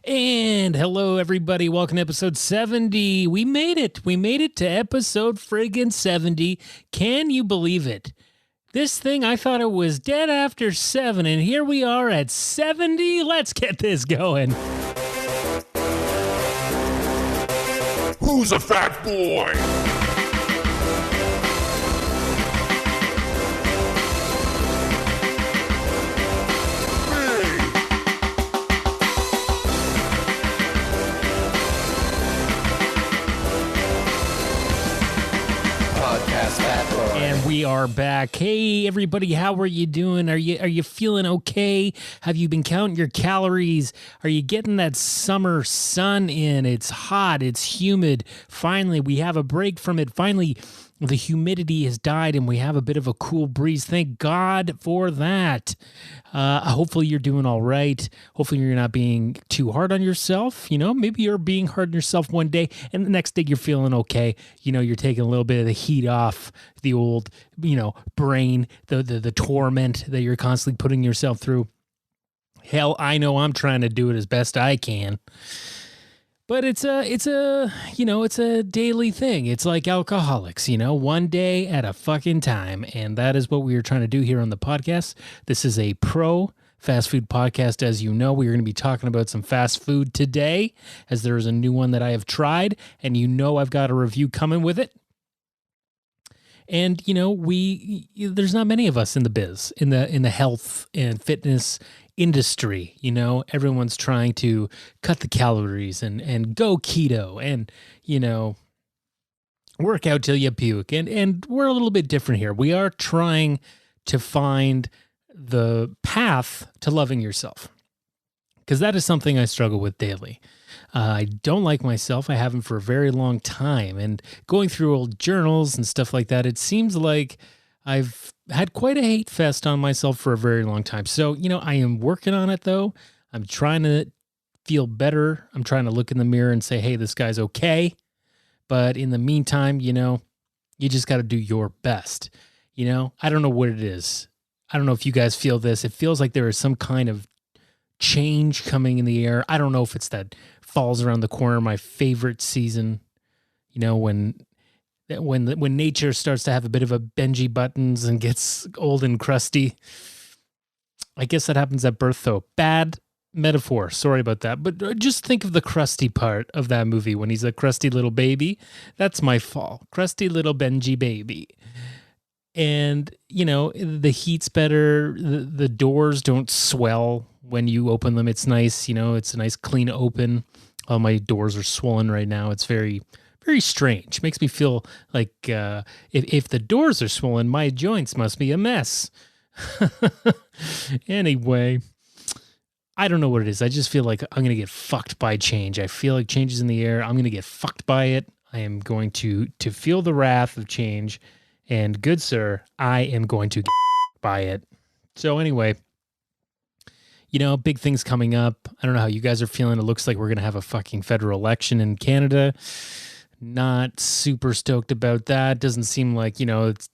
And hello, everybody. Welcome to episode 70. We made it. We made it to episode friggin' 70. Can you believe it? This thing, I thought it was dead after 7, and here we are at 70. Let's get this going. Who's a fat boy? And we are back. Hey, everybody, how are you doing? Are you feeling okay? Have you been counting your calories? Are you getting that summer sun in? It's hot. It's humid. Finally, we have a break from it. Finally, the humidity has died and we have a bit of a cool breeze. Thank God for that. Hopefully you're doing all right. Hopefully you're not being too hard on yourself. You know, maybe you're being hard on yourself one day and the next day you're feeling okay. You know, you're taking a little bit of the heat off the old, brain, the torment that you're constantly putting yourself through. Hell, I know I'm trying to do it as best I can. But it's a daily thing. It's like alcoholics, one day at a fucking time. And that is what we are trying to do here on the podcast. This is a pro fast food podcast. As you know, we are going to be talking about some fast food today, as there is a new one that I have tried, and I've got a review coming with it. And, there's not many of us in the biz, in the health and fitness industry. Everyone's trying to cut the calories and go keto and, work out till you puke. And we're a little bit different here. We are trying to find the path to loving yourself, because that is something I struggle with daily. I don't like myself. I haven't for a very long time. And going through old journals and stuff like that, it seems like I've had quite a hate fest on myself for a very long time. So, I am working on it, though. I'm trying to feel better. I'm trying to look in the mirror and say, hey, this guy's okay. But in the meantime, you just got to do your best. I don't know what it is. I don't know if you guys feel this. It feels like there is some kind of change coming in the air. I don't know if it's that fall's around the corner, my favorite season, when nature starts to have a bit of a Benji Buttons and gets old and crusty. I guess that happens at birth, though. Bad metaphor. Sorry about that. But just think of the crusty part of that movie when he's a crusty little baby. That's my fall. Crusty little Benji baby. And, the heat's better. The doors don't swell when you open them. It's nice. It's a nice clean open. All my doors are swollen right now. It's very, very strange. Makes me feel like if the doors are swollen, my joints must be a mess. Anyway, I don't know what it is. I just feel like I'm going to get fucked by change. I feel like change is in the air. I'm going to get fucked by it. I am going to feel the wrath of change. And good sir, I am going to get by it. So anyway, big things coming up. I don't know how you guys are feeling. It looks like we're going to have a fucking federal election in Canada. Not super stoked about that. Doesn't seem like, it's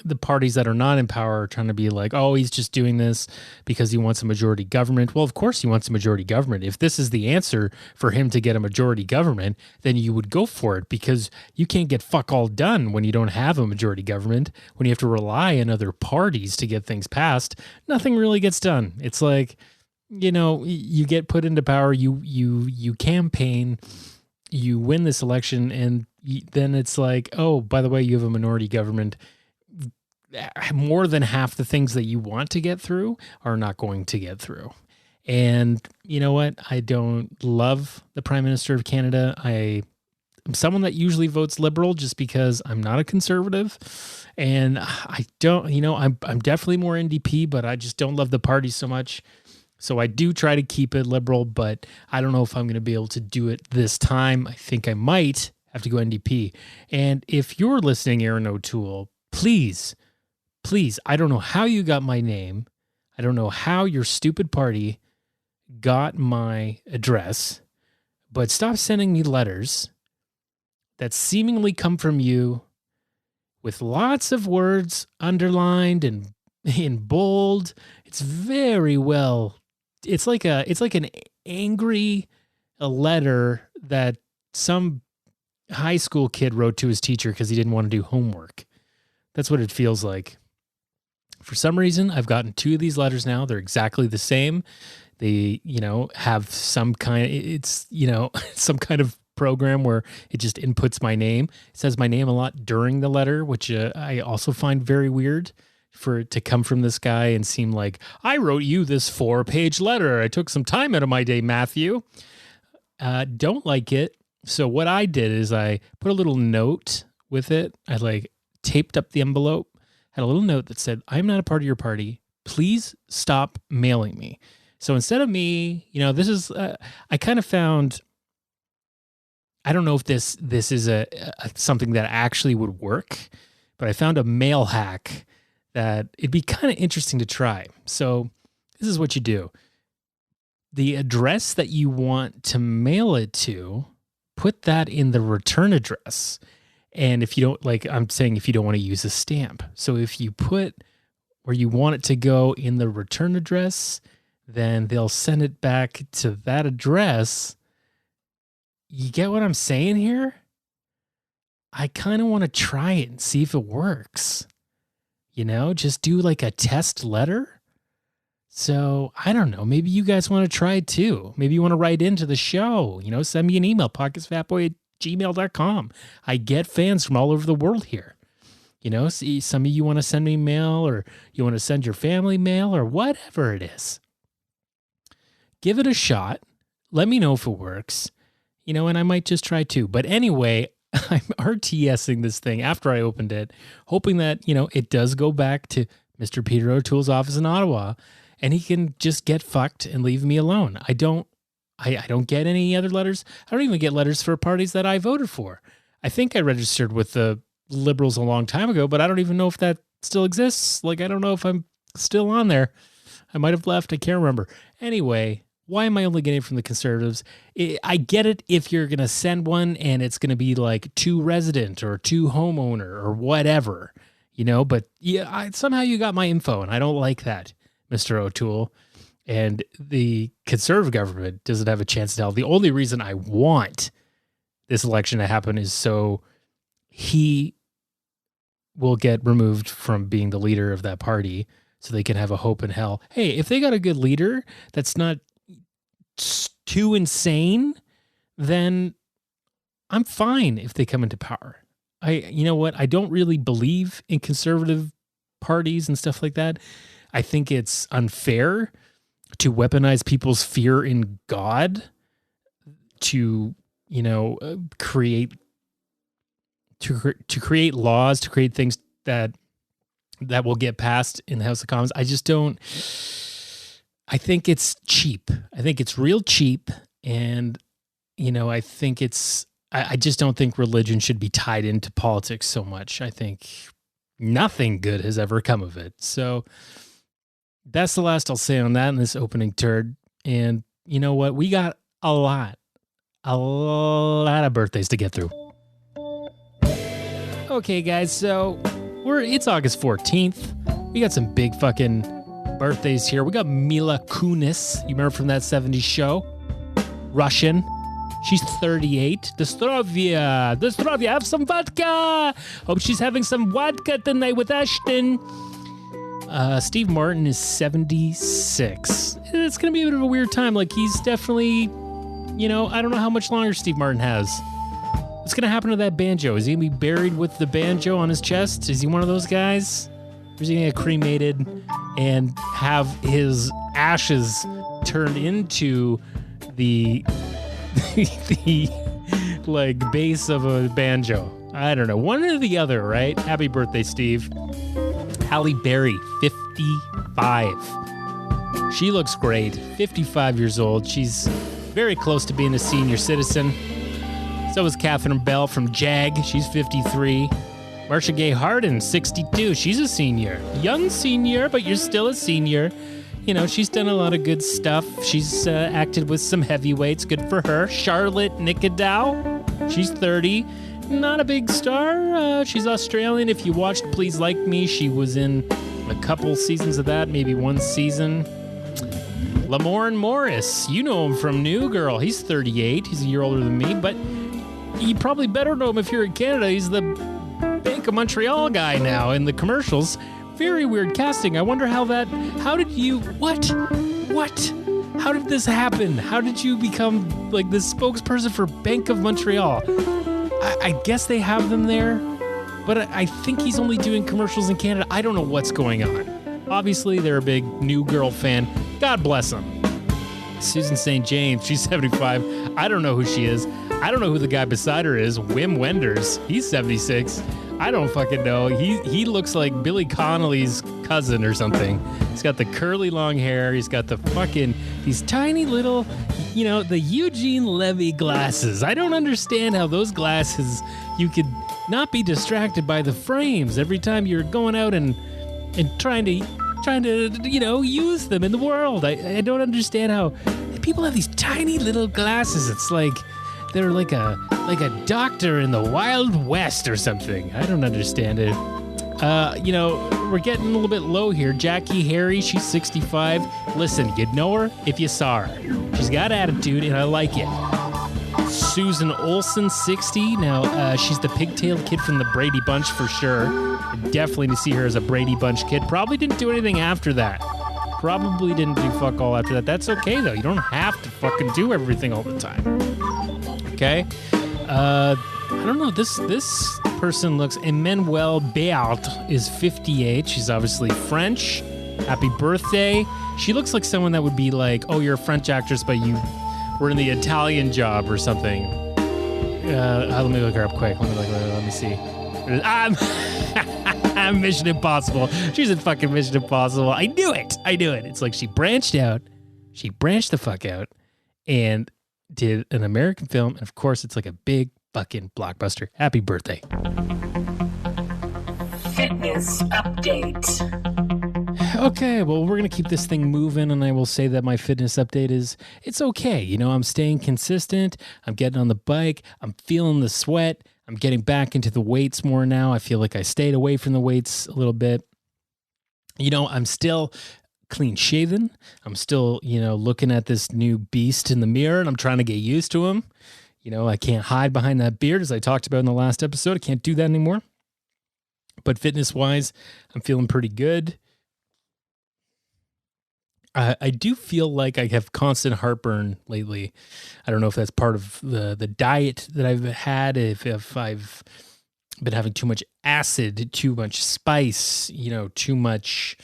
the parties that are not in power are trying to be like, oh, he's just doing this because he wants a majority government. Well, of course he wants a majority government. If this is the answer for him to get a majority government, then you would go for it, because you can't get fuck all done when you don't have a majority government. When you have to rely on other parties to get things passed, nothing really gets done. It's like, you get put into power, you campaign, you win this election, and then it's like, oh, by the way, you have a minority government. More than half the things that you want to get through are not going to get through. And you know what? I don't love the Prime Minister of Canada. I'm someone that usually votes Liberal just because I'm not a conservative. And I don't, I'm definitely more NDP, but I just don't love the party so much. So I do try to keep it Liberal, but I don't know if I'm going to be able to do it this time. I think I might have to go NDP. And if you're listening, Aaron O'Toole, please, I don't know how you got my name. I don't know how your stupid party got my address, but stop sending me letters that seemingly come from you with lots of words underlined and in bold. It's very well. It's like an angry a letter that some high school kid wrote to his teacher because he didn't want to do homework. That's what it feels like. For some reason, I've gotten 2 of these letters now. They're exactly the same. They, have some kind some kind of program where it just inputs my name. It says my name a lot during the letter, which I also find very weird for it to come from this guy and seem like, I wrote you this 4-page letter. I took some time out of my day, Matthew. Don't like it. So what I did is I put a little note with it. I taped up the envelope, had a little note that said, I'm not a part of your party. Please stop mailing me. So instead of me, this is, I kind of found, I don't know if this is a something that actually would work, but I found a mail hack that it'd be kind of interesting to try. So this is what you do. The address that you want to mail it to, put that in the return address. And if you don't, I'm saying if you don't want to use a stamp. So if you put where you want it to go in the return address, then they'll send it back to that address. You get what I'm saying here? I kind of want to try it and see if it works. Just do a test letter. So I don't know. Maybe you guys want to try it too. Maybe you want to write into the show, send me an email, pocketsfatboy@gmail.com. I get fans from all over the world here. See, some of you want to send me mail, or you want to send your family mail, or whatever it is. Give it a shot. Let me know if it works, and I might just try too. But anyway, I'm RTSing this thing after I opened it, hoping that, it does go back to Mr. Peter O'Toole's office in Ottawa, and he can just get fucked and leave me alone. I don't get any other letters. I don't even get letters for parties that I voted for. I think I registered with the Liberals a long time ago, but I don't even know if that still exists. I don't know if I'm still on there. I might have left. I can't remember. Anyway, why am I only getting it from the Conservatives? I get it if you're going to send one and it's going to be to resident or to homeowner or whatever, but yeah, somehow you got my info and I don't like that, Mr. O'Toole. And the Conservative government doesn't have a chance to tell. The only reason I want this election to happen is so he will get removed from being the leader of that party so they can have a hope in hell. Hey, if they got a good leader that's not too insane, then I'm fine if they come into power. You know what? I don't really believe in conservative parties and stuff like that. I think it's unfair to weaponize people's fear in God to, create laws, to create things that will get passed in the House of Commons. I think it's cheap. I think it's real cheap. And, I think I just don't think religion should be tied into politics so much. I think nothing good has ever come of it. So that's the last I'll say on that in this opening turd. And you know what? We got a lot of birthdays to get through. Okay, guys, so it's August 14th. We got some big fucking birthdays here. We got Mila Kunis. You remember from that 70s show? Russian. She's 38. Dostrovia, have some vodka. Hope she's having some vodka tonight with Ashton. Steve Martin is 76. It's going to be a bit of a weird time. He's definitely, I don't know how much longer Steve Martin has. What's going to happen to that banjo? Is he going to be buried with the banjo on his chest? Is he one of those guys? Or is he going to get cremated and have his ashes turned into the base of a banjo? I don't know. One or the other, right? Happy birthday, Steve. Halle Berry, 55. She looks great. 55 years old. She's very close to being a senior citizen. So is Catherine Bell from JAG. She's 53. Marcia Gay Harden, 62. She's a senior. Young senior, but you're still a senior. She's done a lot of good stuff. She's acted with some heavyweights. Good for her. Charlotte Nicodau. She's 30. Not a big star. She's Australian. If you watched Please Like Me, she was in a couple seasons of that, maybe one season. Lamorne Morris. You know him from New Girl. He's 38. He's a year older than me, but you probably better know him if you're in Canada. He's the Bank of Montreal guy now in the commercials. Very weird casting. I wonder how did you, what? How did this happen? How did you become like the spokesperson for Bank of Montreal? I guess they have them there, but I think he's only doing commercials in Canada. I don't know what's going on. Obviously, they're a big New Girl fan. God bless them. Susan St. James, she's 75. I don't know who she is. I don't know who the guy beside her is. Wim Wenders, he's 76. I don't fucking know. He looks like Billy Connolly's cousin or something. He's got the curly long hair. He's got these tiny little, the Eugene Levy glasses. I don't understand how those glasses, you could not be distracted by the frames every time you're going out and trying to use them in the world. I don't understand how people have these tiny little glasses. It's like they're like a doctor in the Wild West or something. I don't understand it. We're getting a little bit low here. Jackie Harry, she's 65. Listen, you'd know her if you saw her. She's got attitude, and I like it. Susan Olsen, 60. Now, she's the pigtailed kid from the Brady Bunch for sure. Definitely to see her as a Brady Bunch kid. Probably didn't do anything after that. Probably didn't do fuck all after that. That's okay, though. You don't have to fucking do everything all the time. Okay? I don't know. This person looks... Emmanuelle Béart is 58. She's obviously French. Happy birthday. She looks like someone that would be like, oh, you're a French actress, but you were in the Italian Job or something. Let me look her up quick. Let me see. I'm Mission Impossible. She's in fucking Mission Impossible. I knew it. It's like she branched out. She branched the fuck out and did an American film. And of course, it's like a big fucking blockbuster. Happy birthday. Fitness update. Okay, well, we're going to keep this thing moving, and I will say that my fitness update it's okay. I'm staying consistent. I'm getting on the bike. I'm feeling the sweat. I'm getting back into the weights more now. I feel like I stayed away from the weights a little bit. I'm still clean shaven. I'm still, looking at this new beast in the mirror, and I'm trying to get used to him. I can't hide behind that beard, as I talked about in the last episode. I can't do that anymore. But fitness-wise, I'm feeling pretty good. I do feel like I have constant heartburn lately. I don't know if that's part of the diet that I've had, if I've been having too much acid, too much spice, too much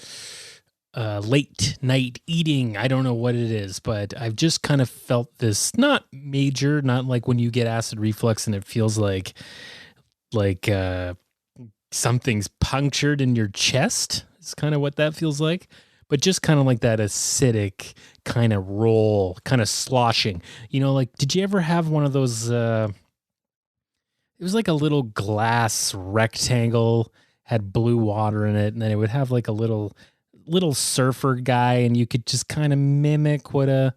late night eating. I don't know what it is, but I've just kind of felt this, not major, not like when you get acid reflux and it feels like something's punctured in your chest. It's kind of what that feels like. But just kind of like that acidic kind of roll, kind of sloshing. Did you ever have one of those? It was like a little glass rectangle, had blue water in it, and then it would have like a little surfer guy, and you could just kind of mimic what a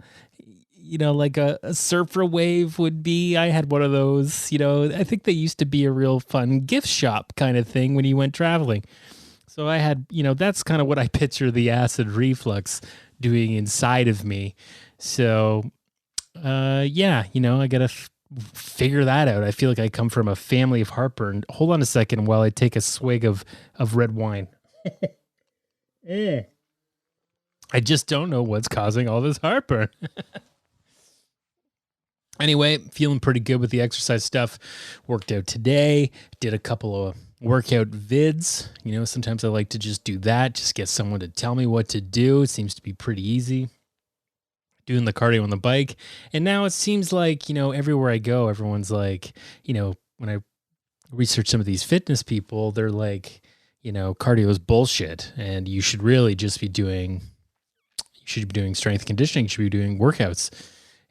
surfer wave would be. I had one of those. I think they used to be a real fun gift shop kind of thing when you went traveling. So I had, that's kind of what I picture the acid reflux doing inside of me. So, I got to figure that out. I feel like I come from a family of heartburn. Hold on a second while I take a swig of red wine. I just don't know what's causing all this heartburn. Anyway, feeling pretty good with the exercise stuff. Worked out today. Did a couple of workout vids. Sometimes I like to just do that, just get someone to tell me what to do. It seems to be pretty easy. Doing the cardio on the bike. And now it seems like, everywhere I go, everyone's like, when I research some of these fitness people, they're like, cardio is bullshit. And you should really just be doing strength conditioning. You should be doing workouts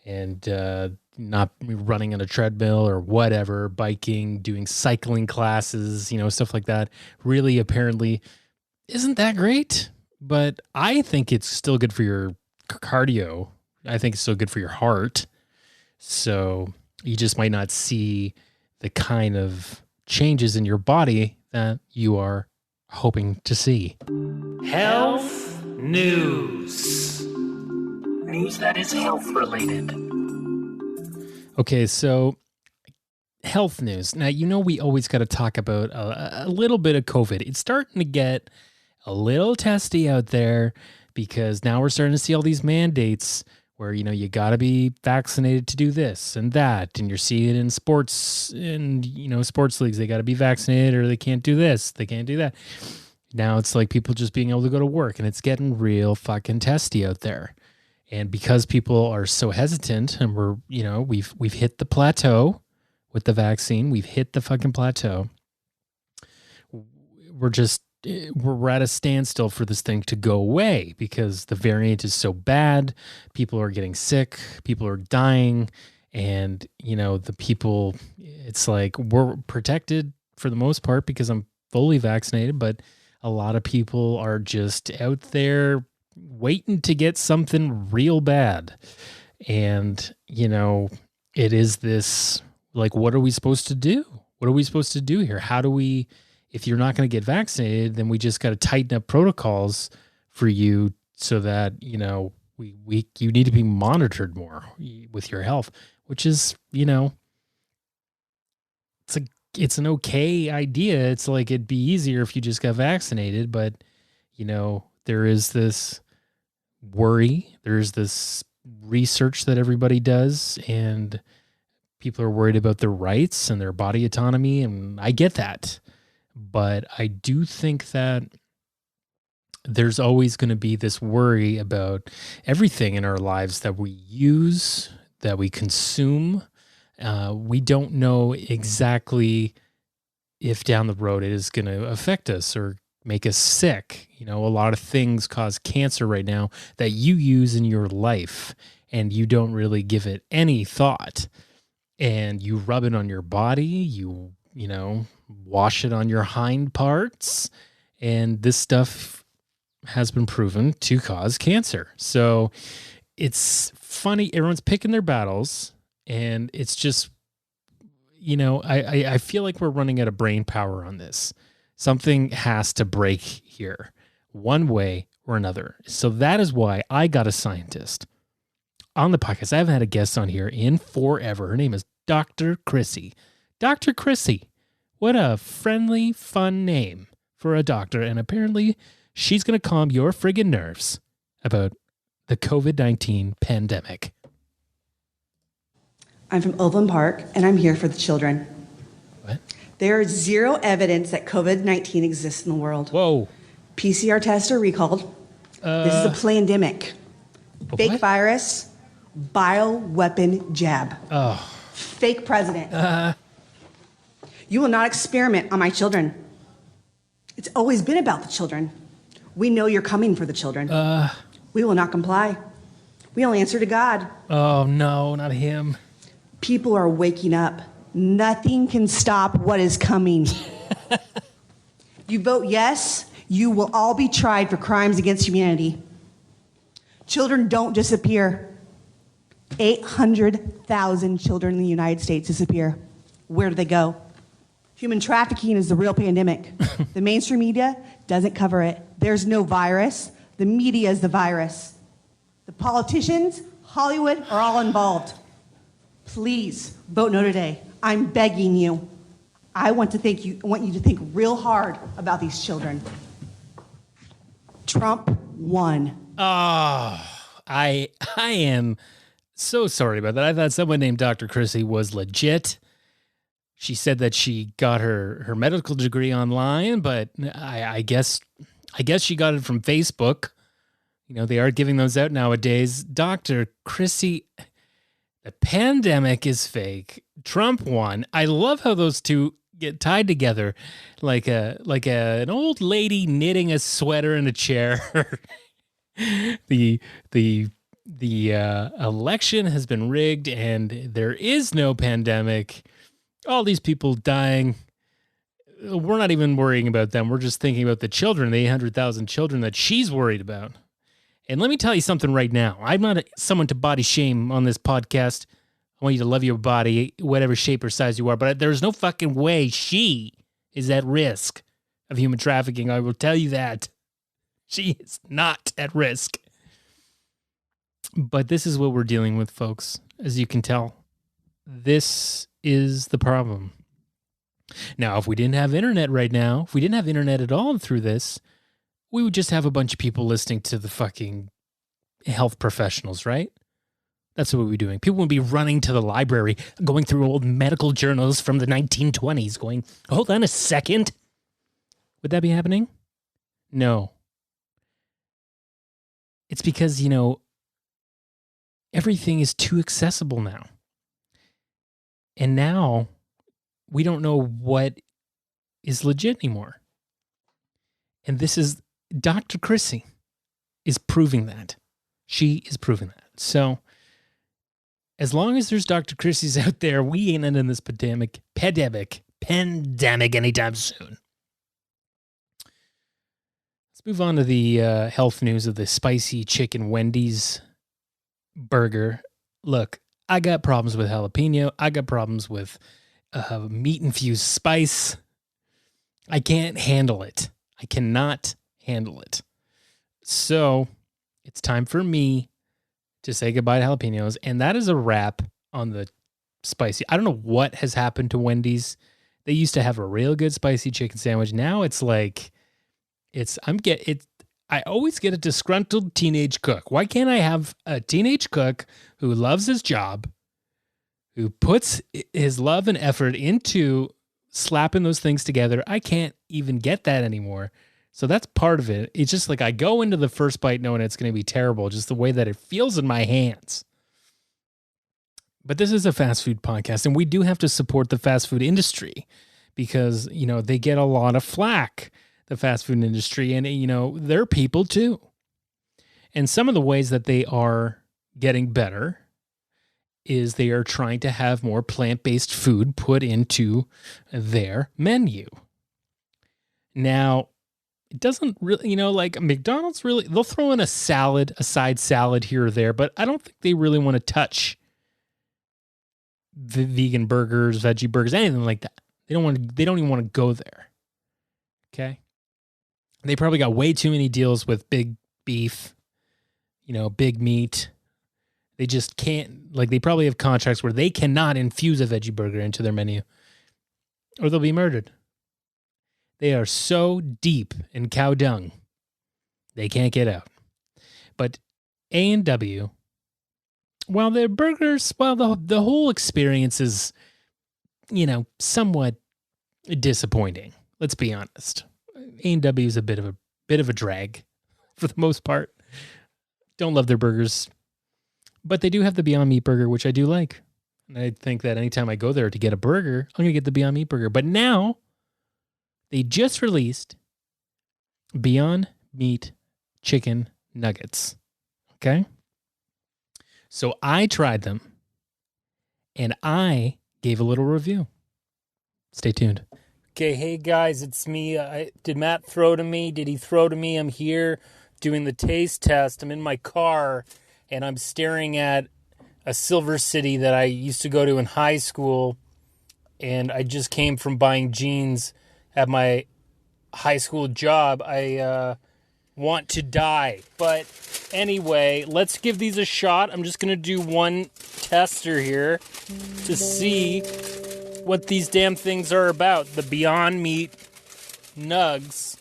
and, not running on a treadmill or whatever, biking, doing cycling classes, stuff like that. Really, apparently, isn't that great. But I think it's still good for your cardio. I think it's still good for your heart. So you just might not see the kind of changes in your body that you are hoping to see. Health news. News that is health related. Okay, so health news. Now, we always got to talk about a little bit of COVID. It's starting to get a little testy out there because now we're starting to see all these mandates where, you got to be vaccinated to do this and that. And you're seeing it in sports and, sports leagues. They got to be vaccinated or they can't do this. They can't do that. Now it's like people just being able to go to work, and it's getting real fucking testy out there. And because people are so hesitant and we've hit the plateau with the vaccine, we've hit the fucking plateau. We're at a standstill for this thing to go away because the variant is so bad. People are getting sick. People are dying. And, the people, it's like we're protected for the most part because I'm fully vaccinated, but a lot of people are just out there waiting to get something real bad. And, it is this, like, what are we supposed to do? What are we supposed to do here? How do we, if you're not going to get vaccinated, then we just got to tighten up protocols for you so that, you need to be monitored more with your health, which is, it's an okay idea. It's like, it'd be easier if you just got vaccinated, but, there is this worry. There's this research that everybody does, and people are worried about their rights and their body autonomy. And I get that, but I do think that there's always going to be this worry about everything in our lives that we use, that we consume. We don't know exactly if down the road it is going to affect us or make us sick. A lot of things cause cancer right now that you use in your life and you don't really give it any thought. And you rub it on your body, you wash it on your hind parts, and this stuff has been proven to cause cancer. So it's funny, everyone's picking their battles, and it's just, I feel like we're running out of brain power on this. Something has to break here, one way or another. So that is why I got a scientist on the podcast. I haven't had a guest on here in forever. Her name is Dr. Chrissy. Dr. Chrissy. What a friendly, fun name for a doctor. And apparently she's going to calm your friggin' nerves about the COVID-19 pandemic. I'm from Overland Park, and I'm here for the children. What? There is zero evidence that COVID-19 exists in the world. Whoa. PCR tests are recalled. This is a pandemic. Fake what? virus, bioweapon jab. Oh. Fake president. You will not experiment on my children. It's always been about the children. We know you're coming for the children. We will not comply. We'll answer to God. Oh, no, not him. People are waking up. Nothing can stop what is coming. You vote yes, you will all be tried for crimes against humanity. Children don't disappear. 800,000 children in the United States disappear. Where do they go? Human trafficking is the real pandemic. The mainstream media doesn't cover it. There's no virus. The media is the virus. The politicians, Hollywood, are all involved. Please vote no today. I'm begging you. I want you to think real hard about these children. Trump won. Oh, I am so sorry about that. I thought someone named Dr. Chrissy was legit. She said that she got her medical degree online, but I guess she got it from Facebook. They are giving those out nowadays. Dr. Chrissy, the pandemic is fake. Trump won. I love how those two get tied together like an old lady knitting a sweater in a chair. The election has been rigged and there is no pandemic. All these people dying. We're not even worrying about them. We're just thinking about the children, the 800,000 children that she's worried about. And let me tell you something right now. I'm not someone to body shame on this podcast. I want you to love your body, whatever shape or size you are. But there's no fucking way she is at risk of human trafficking. I will tell you that. She is not at risk. But this is what we're dealing with, folks. As you can tell, this is the problem. Now, if we didn't have internet right now, if we didn't have internet at all through this, we would just have a bunch of people listening to the fucking health professionals, right? That's what we'd be doing. People would be running to the library, going through old medical journals from the 1920s, going, hold on a second. Would that be happening? No. It's because, everything is too accessible now. And now we don't know what is legit anymore. And this is Dr. Chrissy is proving that. She is proving that. So as long as there's Dr. Chrissy's out there, we ain't ending this pandemic anytime soon. Let's move on to the health news of the spicy chicken Wendy's burger. Look, I got problems with jalapeno. I got problems with meat-infused spice. I can't handle it. I cannot handle it. So it's time for me to say goodbye to jalapenos. And that is a wrap on the spicy. I don't know what has happened to Wendy's. They used to have a real good spicy chicken sandwich. Now it's like, I always get a disgruntled teenage cook. Why can't I have a teenage cook who loves his job, who puts his love and effort into slapping those things together? I can't even get that anymore. So that's part of it. It's just like I go into the first bite knowing it's going to be terrible, just the way that it feels in my hands. But this is a fast food podcast, and we do have to support the fast food industry because, they get a lot of flack, the fast food industry, and, they're people too. And some of the ways that they are getting better is they are trying to have more plant-based food put into their menu. Now, it doesn't really, like McDonald's really, they'll throw in a side salad here or there, but I don't think they really want to touch the vegan burgers, veggie burgers, anything like that. They don't even want to go there. Okay. They probably got way too many deals with big beef, big meat. They just can't, they probably have contracts where they cannot infuse a veggie burger into their menu or they'll be murdered. They are so deep in cow dung, they can't get out. But A&W, while their burgers, the whole experience is, somewhat disappointing. Let's be honest. A&W is a bit of a drag for the most part. Don't love their burgers, but they do have the Beyond Meat burger, which I do like. And I think that anytime I go there to get a burger, I'm going to get the Beyond Meat burger. But now they just released Beyond Meat chicken nuggets. Okay? So I tried them and I gave a little review. Stay tuned. Okay, hey guys, it's me. Did Matt throw to me? Did he throw to me? I'm here doing the taste test. I'm in my car and I'm staring at a Silver City that I used to go to in high school. And I just came from buying jeans at my high school job. I want to die. But anyway, let's give these a shot. I'm just going to do one tester here to see what these damn things are about. The Beyond Meat nugs.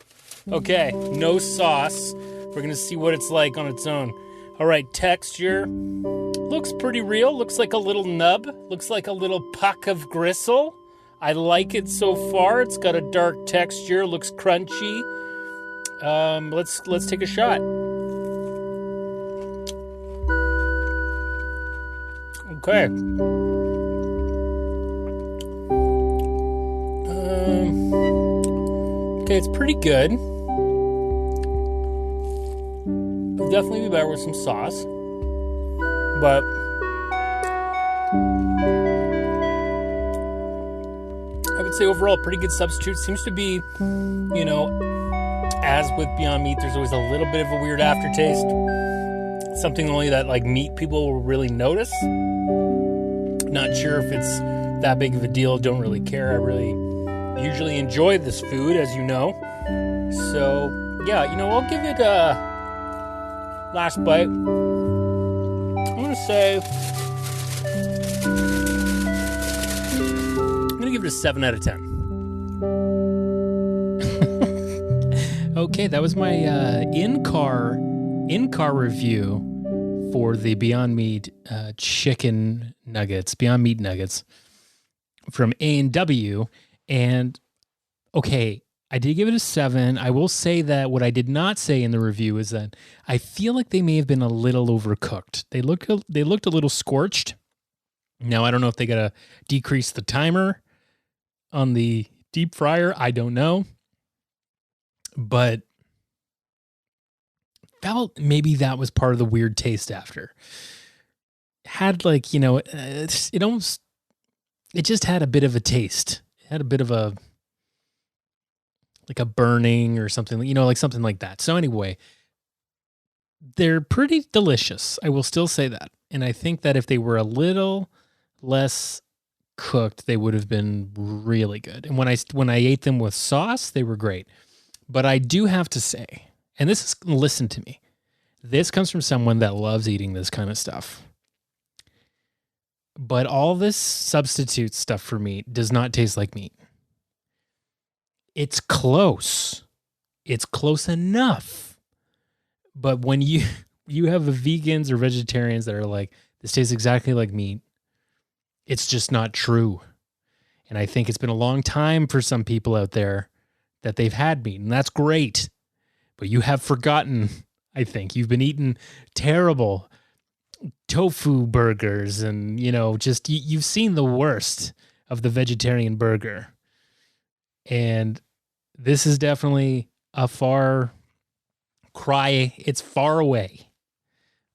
Okay, no sauce. We're going to see what it's like on its own. All right, texture. Looks pretty real. Looks like a little nub. Looks like a little puck of gristle. I like it so far. It's got a dark texture. Looks crunchy. Let's take a shot. Okay. Okay, it's pretty good. It'd definitely be better with some sauce. But I would say overall, pretty good substitute. Seems to be, as with Beyond Meat, there's always a little bit of a weird aftertaste. Something only that meat people will really notice. Not sure if it's that big of a deal. Don't really care. I really usually enjoy this food, as you know. So, yeah, I'll give it a last bite. going to say, I'm going to give it a 7 out of 10. Okay, that was my in-car review for the Beyond Meat chicken nuggets, Beyond Meat nuggets from A&W. And okay, I did give it a 7. I will say that what I did not say in the review is that I feel like they may have been a little overcooked. They looked a little scorched. Now, I don't know if they got to decrease the timer on the deep fryer. I don't know. But felt maybe that was part of the weird taste after. Had like, it just had a bit of a taste. It had a bit of a burning or something, like something like that. So anyway, they're pretty delicious. I will still say that. And I think that if they were a little less cooked, they would have been really good. And when I ate them with sauce, they were great. But I do have to say, and listen to me, this comes from someone that loves eating this kind of stuff. But all this substitute stuff for meat does not taste like meat. It's close. It's close enough. But when you have the vegans or vegetarians that are like, this tastes exactly like meat, it's just not true. And I think it's been a long time for some people out there that they've had meat, and that's great. But you have forgotten, I think. You've been eating terrible tofu burgers and, you've seen the worst of the vegetarian burger. And this is definitely a far cry. It's far away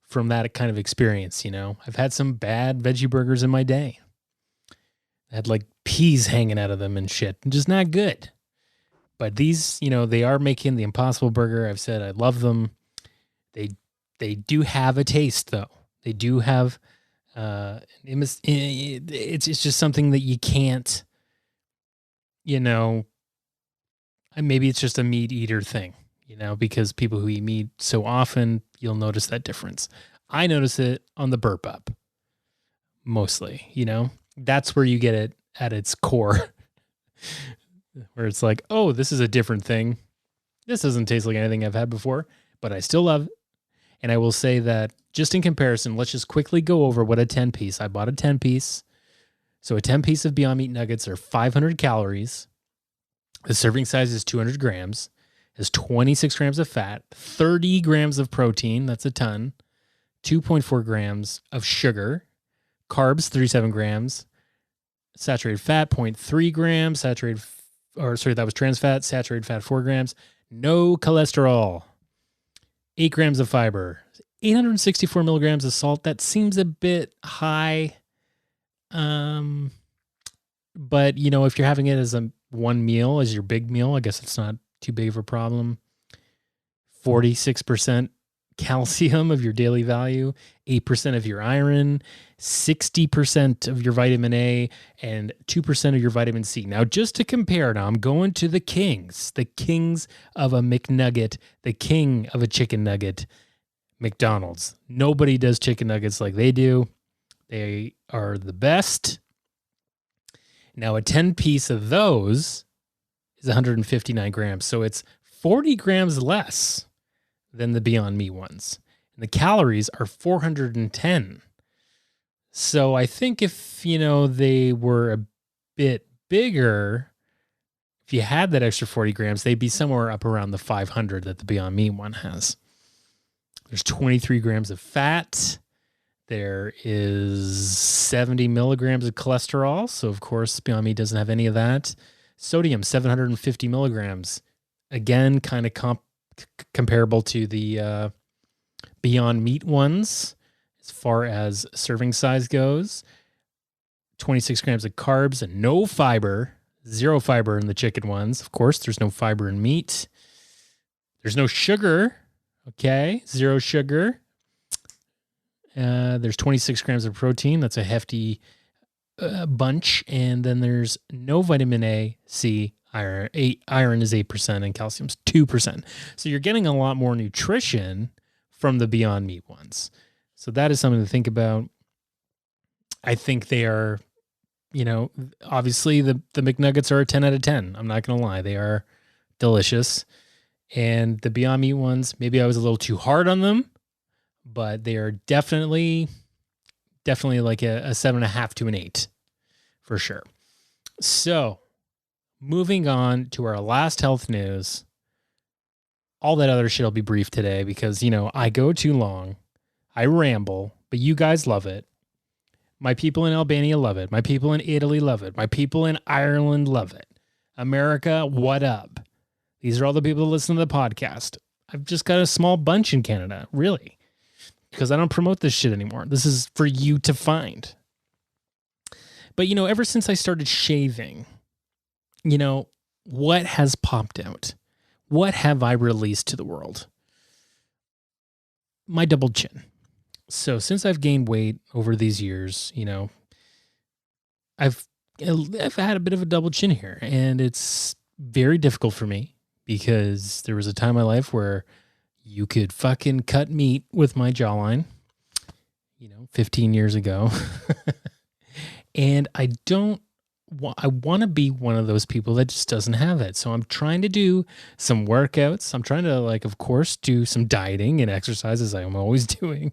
from that kind of experience, I've had some bad veggie burgers in my day. I had like peas hanging out of them and shit. Just not good. But these, they are making the Impossible Burger. I've said I love them. They do have a taste, though. They do have, it's just something that you can't, maybe it's just a meat eater thing, because people who eat meat so often, you'll notice that difference. I notice it on the burp up, mostly, that's where you get it at its core. Where it's like, oh, this is a different thing. This doesn't taste like anything I've had before, but I still love it. And I will say that just in comparison, let's just quickly go over what a 10-piece. I bought a 10-piece. So a 10-piece of Beyond Meat nuggets are 500 calories. The serving size is 200 grams. Has 26 grams of fat, 30 grams of protein. That's a ton. 2.4 grams of sugar. Carbs, 37 grams. Saturated fat, 0.3 grams. That was trans fat. Saturated fat, 4 grams. No cholesterol. 8 grams of fiber. 864 milligrams of salt. That seems a bit high. But, if you're having it as one meal, as your big meal, I guess it's not too big of a problem. 46% calcium of your daily value, 8% of your iron, 60% of your vitamin A, and 2% of your vitamin C. Now, just to compare, now I'm going to the kings of a McNugget, the king of a chicken nugget, McDonald's. Nobody does chicken nuggets like they do. They are the best. Now, a 10-piece of those is 159 grams, so it's 40 grams less than the Beyond Meat ones. And the calories are 410. So I think if, they were a bit bigger, if you had that extra 40 grams, they'd be somewhere up around the 500 that the Beyond Meat one has. There's 23 grams of fat. There is 70 milligrams of cholesterol. So, of course, Beyond Meat doesn't have any of that. Sodium, 750 milligrams. Again, kind of comparable to the Beyond Meat ones as far as serving size goes. 26 grams of carbs and no fiber. 0 fiber in the chicken ones. Of course, there's no fiber in meat. There's no sugar. Okay, 0 sugar. There's 26 grams of protein. That's a hefty bunch. And then there's no vitamin A, C, iron. Iron is 8% and calcium's 2%. So you're getting a lot more nutrition from the Beyond Meat ones. So that is something to think about. I think they are, obviously the McNuggets are a 10 out of 10. I'm not going to lie. They are delicious. And the Beyond Meat ones, maybe I was a little too hard on them, but they are definitely like a 7.5 to an 8 for sure. So moving on to our last health news. All that other shit will be brief today because, I go too long. I ramble, but you guys love it. My people in Albania love it. My people in Italy love it. My people in Ireland love it. America, what up? These are all the people that listen to the podcast. I've just got a small bunch in Canada, really, because I don't promote this shit anymore. This is for you to find. But, ever since I started shaving, what has popped out? What have I released to the world? My double chin. So since I've gained weight over these years, I've had a bit of a double chin here, and it's very difficult for me because there was a time in my life where you could fucking cut meat with my jawline, 15 years ago. And I want to be one of those people that just doesn't have it. So I'm trying to do some workouts. I'm trying to, of course, do some dieting and exercise as I'm always doing.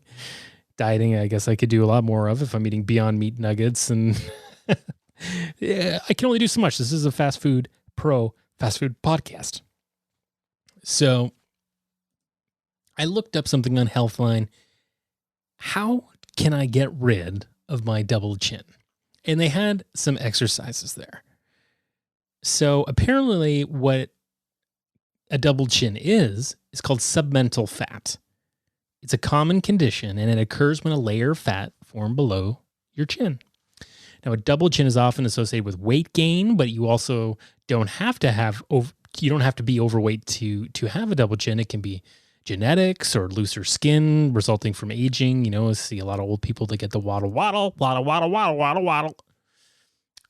Dieting, I guess I could do a lot more of if I'm eating Beyond Meat nuggets. And yeah, I can only do so much. This is a fast food podcast. So I looked up something on Healthline. How can I get rid of my double chin? And they had some exercises there. So apparently what a double chin is called submental fat. It's a common condition, and it occurs when a layer of fat forms below your chin. Now, a double chin is often associated with weight gain, but you also don't have to be overweight to have a double chin. It can be genetics or looser skin resulting from aging. I see a lot of old people that get the waddle.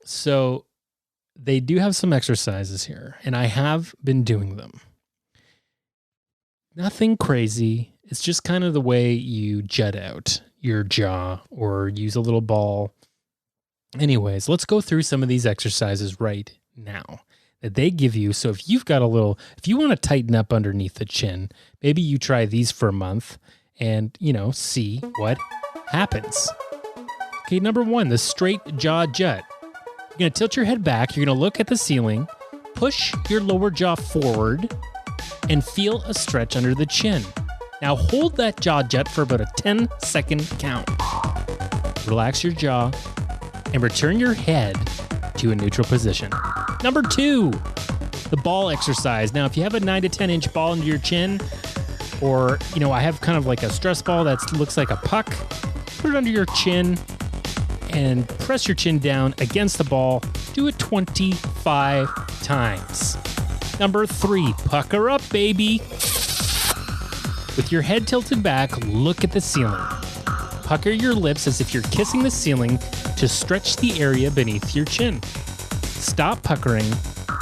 So they do have some exercises here, and I have been doing them. Nothing crazy. It's just kind of the way you jut out your jaw or use a little ball. Anyways, let's go through some of these exercises right now that they give you. So if you want to tighten up underneath the chin, maybe you try these for a month and, see what happens. Okay, number 1, the straight jaw jut. You're going to tilt your head back. You're going to look at the ceiling, push your lower jaw forward, and feel a stretch under the chin. Now hold that jaw jut for about a 10-second count. Relax your jaw and return your head to a neutral position. Number 2, the ball exercise. Now, if you have a 9 to 10 inch ball under your chin, or, I have kind of like a stress ball that looks like a puck, put it under your chin and press your chin down against the ball. Do it 25 times. Number 3, pucker up, baby. With your head tilted back, look at the ceiling. Pucker your lips as if you're kissing the ceiling to stretch the area beneath your chin. Stop puckering.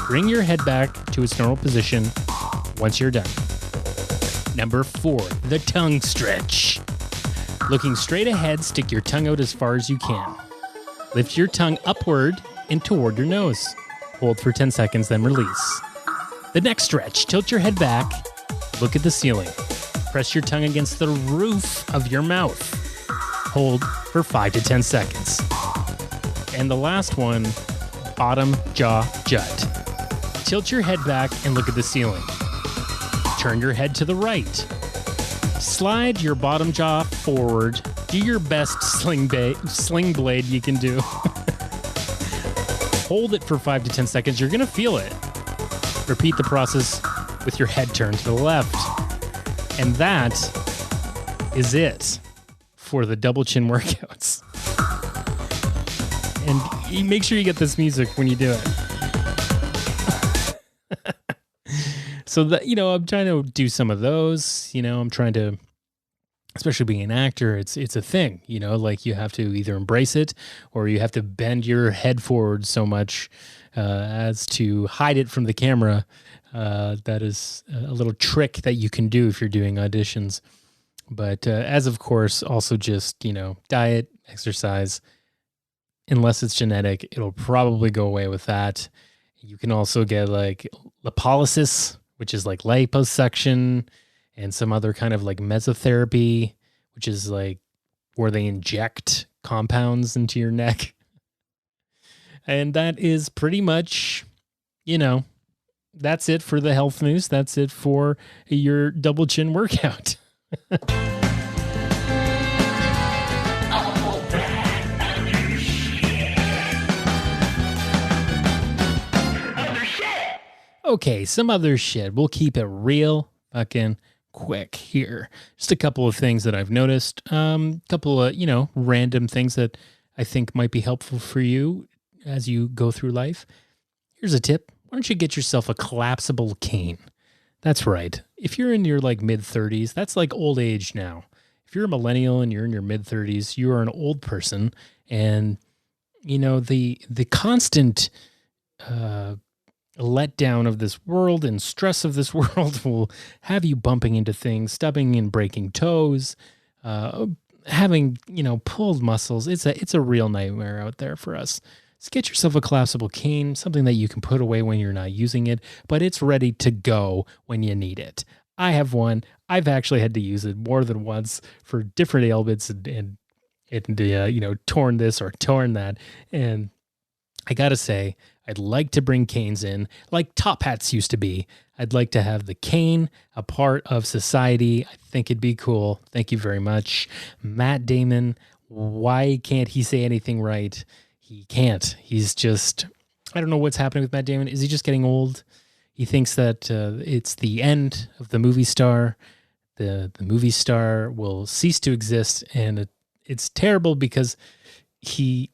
Bring your head back to its normal position once you're done. Number 4, the tongue stretch. Looking straight ahead, stick your tongue out as far as you can. Lift your tongue upward and toward your nose. Hold for 10 seconds, then release. The next stretch, tilt your head back. Look at the ceiling. Press your tongue against the roof of your mouth. Hold for 5 to 10 seconds. And the last one, bottom jaw jut. Tilt your head back and look at the ceiling. Turn your head to the right. Slide your bottom jaw forward. Do your best sling blade you can do. Hold it for 5 to 10 seconds. You're going to feel it. Repeat the process with your head turned to the left. And that is it for the double chin workouts. And make sure you get this music when you do it. So that, I'm trying to do some of those, I'm trying to, especially being an actor, it's a thing, like you have to either embrace it or you have to bend your head forward so much as to hide it from the camera. That is a little trick that you can do if you're doing auditions. But as of course, also just, diet, exercise, unless it's genetic, it'll probably go away with that. You can also get like lipolysis, which is like liposuction, and some other kind of like mesotherapy, which is like where they inject compounds into your neck. And that is pretty much, that's it for the health news. That's it for your double chin workout. Okay, some other shit. We'll keep it real fucking quick here. Just a couple of things that I've noticed. Couple of, random things that I think might be helpful for you as you go through life. Here's a tip. Why don't you get yourself a collapsible cane? That's right. If you're in your like mid 30s, that's like old age now. If you're a millennial and you're in your mid 30s, you are an old person. And, the constant letdown of this world and stress of this world will have you bumping into things, stubbing and breaking toes, having, pulled muscles. It's a real nightmare out there for us. So get yourself a collapsible cane, something that you can put away when you're not using it, but it's ready to go when you need it. I have one. I've actually had to use it more than once for different ailments and torn this or torn that. And I got to say, I'd like to bring canes in like top hats used to be. I'd like to have the cane a part of society. I think it'd be cool. Thank you very much. Matt Damon, why can't he say anything right? He can't. He's just, I don't know what's happening with Matt Damon. Is he just getting old? He thinks that it's the end of the movie star. The movie star will cease to exist. And it's terrible because he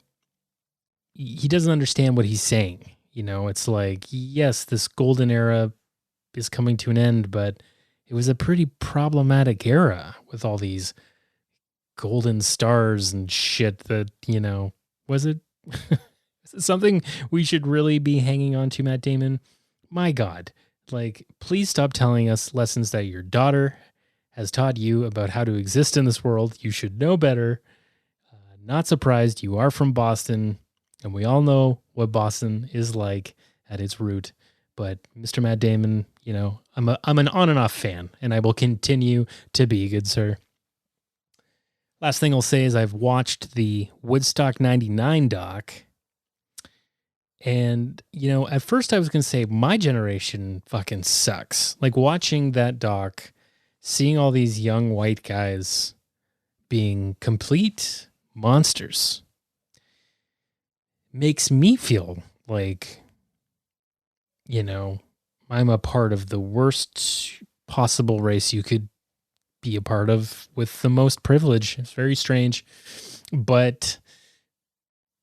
doesn't understand what he's saying. It's like, yes, this golden era is coming to an end, but it was a pretty problematic era with all these golden stars and shit that, was it? Is it something we should really be hanging on to, Matt Damon? My God, please stop telling us lessons that your daughter has taught you about how to exist in this world. You should know better. Not surprised. You are from Boston, and we all know what Boston is like at its root. But Mr. Matt Damon, I'm an on and off fan, and I will continue to be, good sir. Last thing I'll say is I've watched the Woodstock 99 doc. And, at first I was going to say my generation fucking sucks. Like watching that doc, seeing all these young white guys being complete monsters makes me feel like, I'm a part of the worst possible race you could be a part of with the most privilege. It's very strange, but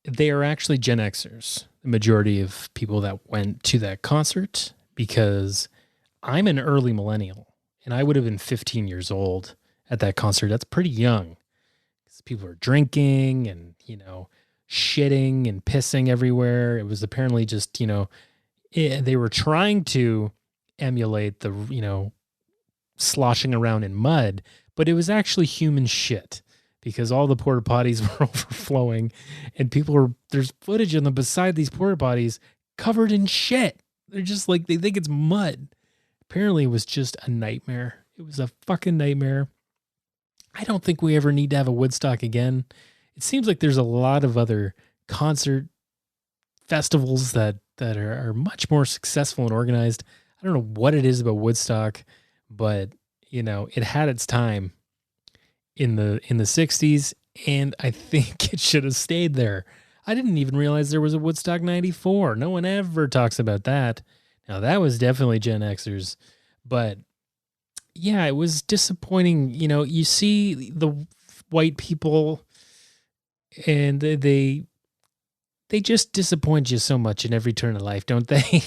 they are actually Gen Xers, the majority of people that went to that concert, because I'm an early millennial and I would have been 15 years old at that concert. That's pretty young because people are drinking and, shitting and pissing everywhere. It was apparently just, they were trying to emulate the, sloshing around in mud, but it was actually human shit because all the porta potties were overflowing and there's footage of them beside these porta potties covered in shit. They're just like, they think it's mud. Apparently it was just a nightmare. It was a fucking nightmare. I don't think we ever need to have a Woodstock again. It seems like there's a lot of other concert festivals that are much more successful and organized. I don't know what it is about Woodstock, but it had its time in the 60s, and I think it should have stayed there. I didn't even realize there was a Woodstock 94. No one ever talks about that. Now that was definitely Gen Xers, but yeah, it was disappointing. You see the white people and they just disappoint you so much in every turn of life, don't they?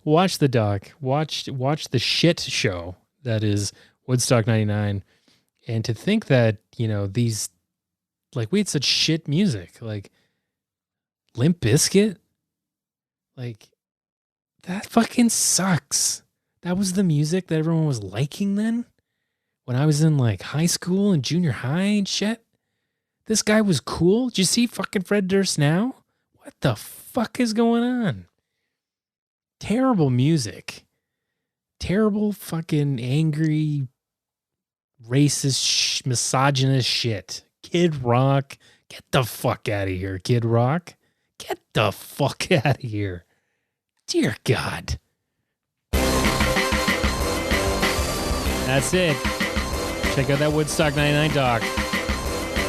Watch the doc, watch the shit show that is Woodstock 99. And to think that, these, we had such shit music, like Limp Bizkit, that fucking sucks. That was the music that everyone was liking then? when I was in like high school and junior high and shit. This guy was cool. Did you see fucking Fred Durst now? What the fuck is going on? Terrible music. Terrible fucking angry, racist, misogynist shit. Kid Rock. Get the fuck out of here, Kid Rock. Get the fuck out of here. Dear God. That's it. Check out that Woodstock 99 doc.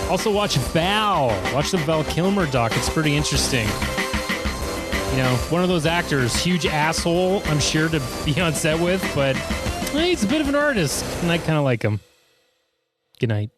Also watch Val. Watch the Val Kilmer doc. It's pretty interesting. You know, one of those actors, huge asshole, I'm sure, to be on set with, but he's a bit of an artist, and I kind of like him. Good night.